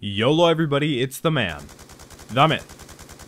YOLO everybody, it's the man, the myth,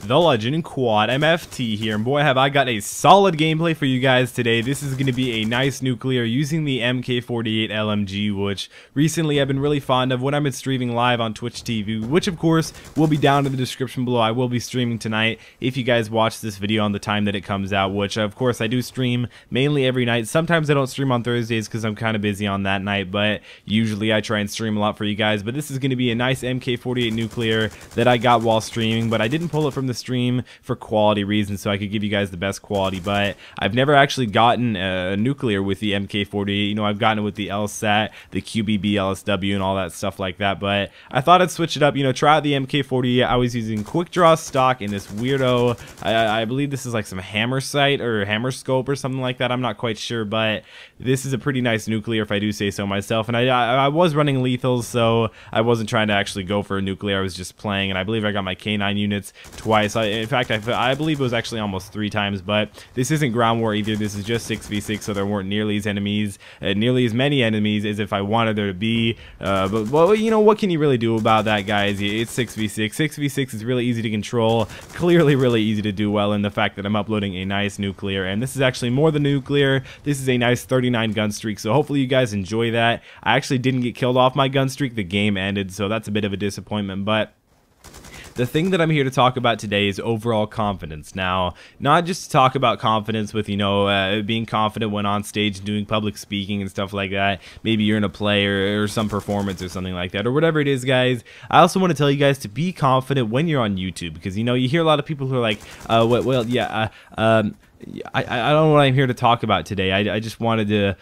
the legend, Quad MFT here, and boy have I got a solid gameplay for you guys today. This is going to be a nice nuclear using the MK48 LMG, which recently I've been really fond of when I'm streaming live on Twitch TV, which of course will be down in the description below. I will be streaming tonight if you guys watch this video on the time that it comes out, which of course I do stream mainly every night. Sometimes I don't stream on Thursdays because I'm kind of busy on that night, but usually I try and stream a lot for you guys. But this is going to be a nice MK48 nuclear that I got while streaming, but I didn't pull it from the stream for quality reasons so I could give you guys the best quality. But I've never actually gotten a nuclear with the MK48. You know, I've gotten it with the LSAT, the QBB, LSW, and all that stuff like that, but I thought I'd switch it up, you know, try out the MK48. I was using quick draw stock in this weirdo, I believe this is like some hammer sight or hammer scope or something like that. I'm not quite sure, but this is a pretty nice nuclear if I do say so myself. And I was running lethals, so I wasn't trying to actually go for a nuclear. I was just playing, and I believe I got my K9 units twice. In fact, I believe it was actually almost 3 times, but this isn't ground war either. This is just 6v6, so there weren't nearly as many enemies as if I wanted there to be. But well, you know, what can you really do about that, guys? It's 6v6. 6v6 is really easy to control, clearly really easy to do well in the fact that I'm uploading a nice nuclear, and this is actually more than nuclear. This is a nice 39 gun streak, so hopefully you guys enjoy that. I actually didn't get killed off my gun streak. The game ended, so that's a bit of a disappointment, but the thing that I'm here to talk about today is overall confidence. Now, not just to talk about confidence with, you know, being confident when on stage and doing public speaking and stuff like that. Maybe you're in a play or some performance or something like that, or whatever it is, guys. I also want to tell you guys to be confident when you're on YouTube, because, you know, you hear a lot of people who are like, I don't know what I'm here to talk about today. I just wanted to...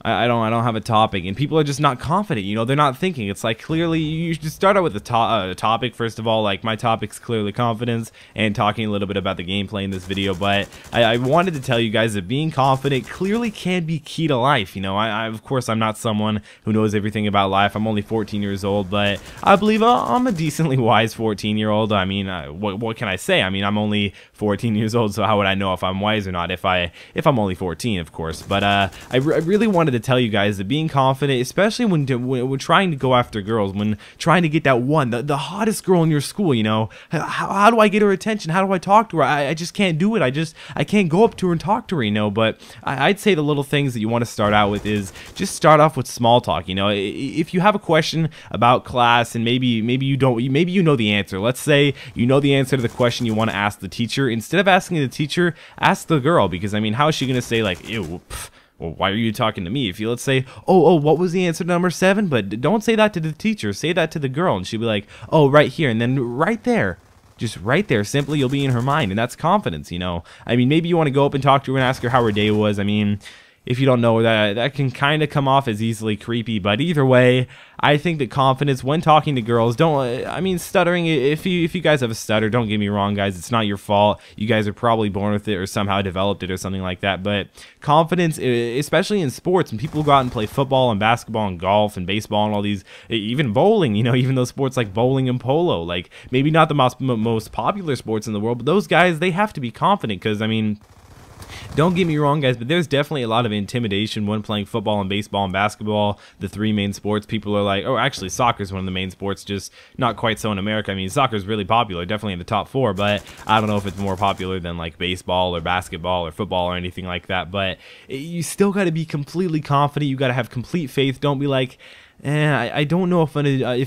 I don't have a topic, and people are just not confident, you know, they're not thinking. It's like, clearly, you should start out with a topic, first of all. Like, my topic's clearly confidence, and talking a little bit about the gameplay in this video, but I wanted to tell you guys that being confident clearly can be key to life, you know. Of course, I'm not someone who knows everything about life. I'm only 14 years old, but I believe I'm a decently wise 14-year-old. I mean, what can I say? I mean, I'm only 14 years old, so how would I know if I'm wise or not if I'm only 14, of course. But I really wanted to tell you guys that being confident, especially when trying to go after girls, when trying to get that one, the hottest girl in your school, you know, how do I get her attention? How do I talk to her? I just can't do it. I can't go up to her and talk to her, you know. But I'd say the little things that you want to start out with is just start off with small talk. You know, if you have a question about class and maybe you know the answer. Let's say you know the answer to the question you want to ask the teacher. Instead of asking the teacher, ask the girl, because I mean, how is she gonna say like, ew, pff, well, why are you talking to me? If you, let's say, oh, what was the answer to number 7? But don't say that to the teacher. Say that to the girl, and she'll be like, oh, right here, and then right there. Just right there, simply, you'll be in her mind, and that's confidence, you know. I mean, maybe you want to go up and talk to her and ask her how her day was. I mean, if you don't know, that can kind of come off as easily creepy, but either way, I think that confidence when talking to girls, stuttering, if you guys have a stutter, don't get me wrong, guys, it's not your fault. You guys are probably born with it or somehow developed it or something like that, but confidence, especially in sports, when people go out and play football and basketball and golf and baseball and all these, even bowling, you know, even those sports like bowling and polo, like maybe not the most popular sports in the world, but those guys, they have to be confident, because, I mean, don't get me wrong, guys, but there's definitely a lot of intimidation when playing football and baseball and basketball, the 3 main sports. People are like, oh, actually, soccer is one of the main sports, just not quite so in America. I mean, soccer is really popular, definitely in the top 4, but I don't know if it's more popular than like baseball or basketball or football or anything like that. But you still got to be completely confident. You got to have complete faith. Don't be like, I don't know if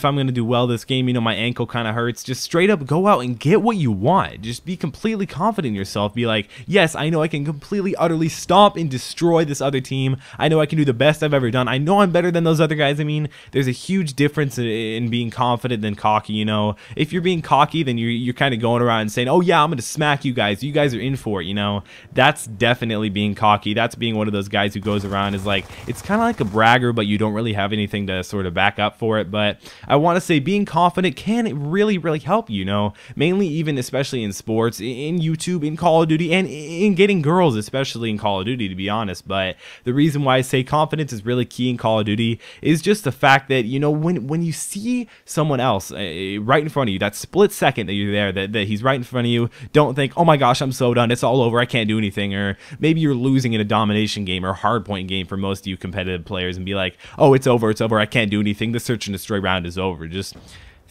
I'm gonna do well this game. You know, my ankle kind of hurts. Just straight up go out and get what you want. Just be completely confident in yourself. Be like, yes, I know I can completely, utterly stomp and destroy this other team. I know I can do the best I've ever done. I know I'm better than those other guys. I mean, there's a huge difference in being confident than cocky, you know. If you're being cocky, then you're kind of going around and saying, oh yeah, I'm gonna smack you guys. You guys are in for it, you know. That's definitely being cocky. That's being one of those guys who goes around is like, it's kind of like a bragger, but you don't really have anything to sort of back up for it. But I want to say being confident can really help you know, mainly even especially in sports, in YouTube, in Call of Duty, and in getting girls, especially in Call of Duty, to be honest. But the reason why I say confidence is really key in Call of Duty is just the fact that, you know, when you see someone else right in front of you, that split second that you're there, that he's right in front of you, don't think, oh my gosh, I'm so done, it's all over, I can't do anything. Or maybe you're losing in a domination game or hardpoint game for most of you competitive players, and be like, oh, it's over, I can't do anything, the search and destroy round is over. Just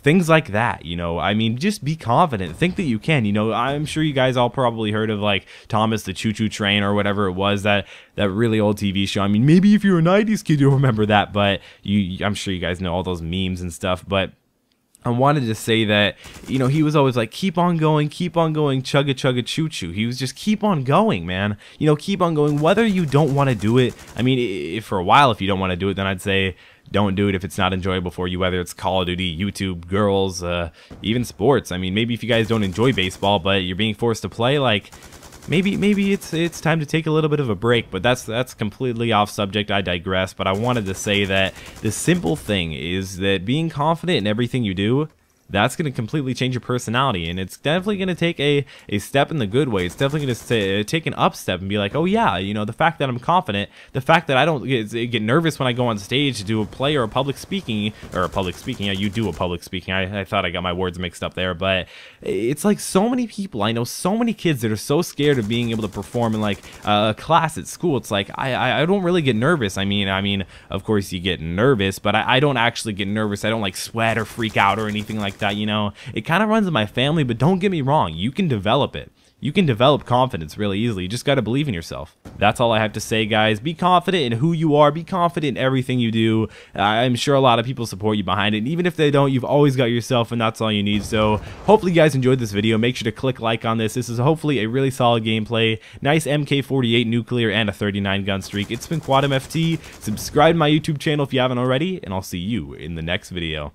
things like that, you know. I mean, just be confident, think that you can, you know. I'm sure you guys all probably heard of like Thomas the Choo Choo Train or whatever it was, that really old TV show. I mean, maybe if you're a 90s kid you'll remember that, but I'm sure you guys know all those memes and stuff. But I wanted to say that, you know, he was always like, keep on going, chugga chugga choo choo. He was just keep on going, man. You know, keep on going, whether you don't want to do it. I mean, if for a while, if you don't want to do it, then I'd say don't do it if it's not enjoyable for you, whether it's Call of Duty, YouTube, girls, even sports. I mean, maybe if you guys don't enjoy baseball, but you're being forced to play, like, maybe it's time to take a little bit of a break. But that's completely off subject. I digress. But I wanted to say that the simple thing is that being confident in everything you do, that's going to completely change your personality, and it's definitely going to take a step in the good way. It's definitely going to take an up step and be like, oh yeah, you know, the fact that I'm confident, the fact that I don't get nervous when I go on stage to do a play or a public speaking, yeah, you do a public speaking. I thought I got my words mixed up there, but it's like so many people, I know so many kids that are so scared of being able to perform in like a class at school. It's like, I don't really get nervous. I mean, of course you get nervous, but I don't actually get nervous. I don't like sweat or freak out or anything like that, you know. It kind of runs in my family, but don't get me wrong, you can develop it. You can develop confidence really easily. You just got to believe in yourself. That's all I have to say, guys. Be confident in who you are. Be confident in everything you do. I'm sure a lot of people support you behind it. And even if they don't, you've always got yourself, and that's all you need. So hopefully you guys enjoyed this video. Make sure to click like on this. This is hopefully a really solid gameplay. Nice MK48 nuclear and a 39 gun streak. It's been Quantum FT. Subscribe to my YouTube channel if you haven't already, and I'll see you in the next video.